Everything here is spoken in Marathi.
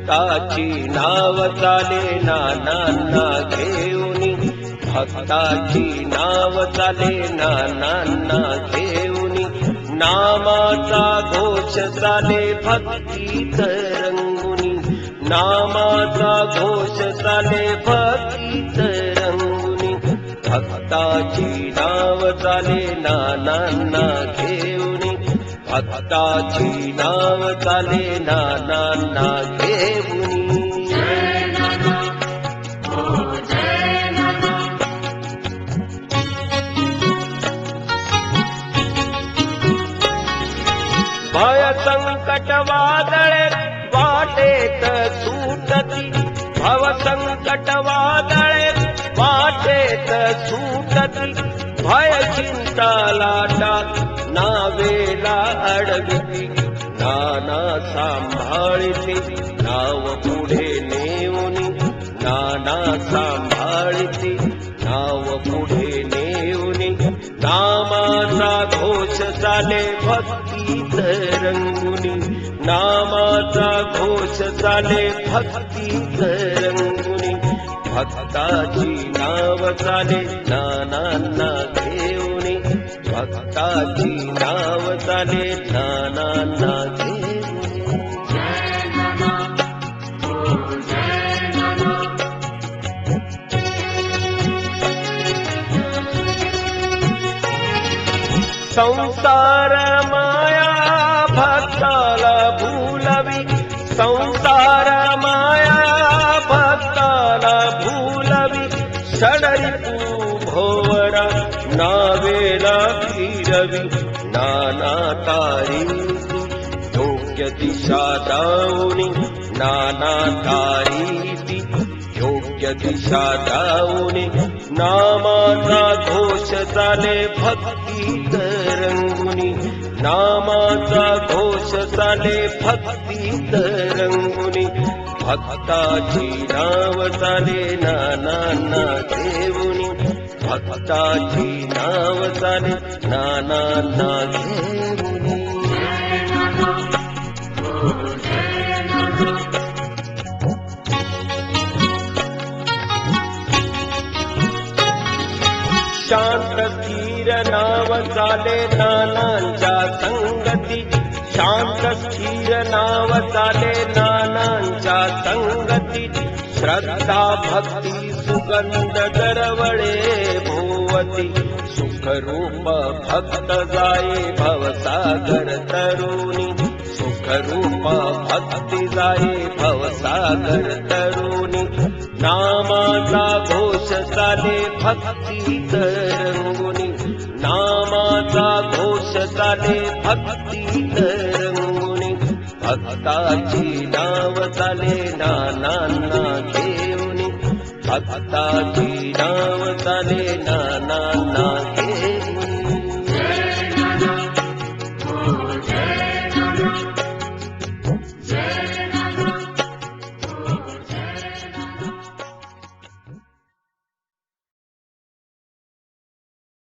भक्ताची नाव चाले नानांना घेऊनी, भक्ताची नाव चाले नानांना घेऊनी, नामाचा घोष चाले भक्तीत रंगुनी, नामाचा घोष चाले भक्तीत रंगुनी, भक्ताची नाव चाले नानांना घेऊनी, भक्ताची नाव चाले नानांना घेऊनी। भय संकट वादळे वाटेत सुटती, भव संकट वादळे वाटेत सुटती, भय चिंता लाटा नावेला अडविती, नाना सांभाळिती नाव पुढे नेऊनी, नाना सांभाळिती नाव पुढे नेऊनी, नामाचा घोष चाले भक्तीत रंगुनी, नामाचा घोष चाले भक्तीत रंगुनी, भक्ताची नाव चाले नानांना घेऊनी, भक्ताची नाव चाले नानांना घेऊनी। संसार माया भक्ताला भूलवी, संसार माया भक्ताला भूलवी, षडरिपू भोवरा नावेला फिरवी, नाना तारीती योग्य दिशा दाऊनी, नाना तारीती योग्य दिशा दाऊनी, नामाचा घोष चाले भक्तीत रंगुनी, नामाचा घोष चाले भक्तीत रंगुनी, भक्ताची नाव चाले नानांना घेऊनी, भक्ताची नाव चाले नानांना घेऊनी। शांत स्थिर नाव चाले नानांच्या संगती, शांत स्थिर नाव चाले नानांच्या संगती, श्रद्धा भक्ती सुगंध दरवळे भोवती, सुखरूप भक्त जाये भवसागर तरुणी, सुखरूप भक्ती जाये भवसागर तरुणी, नामाचा घोष चाले भक्तीत रंगुनी, नामाचा घोष चाले भक्तीत रंगुनी, भक्ताची नाव चाले नानांना घेऊनी, भक्ताची नाव चाले नानांना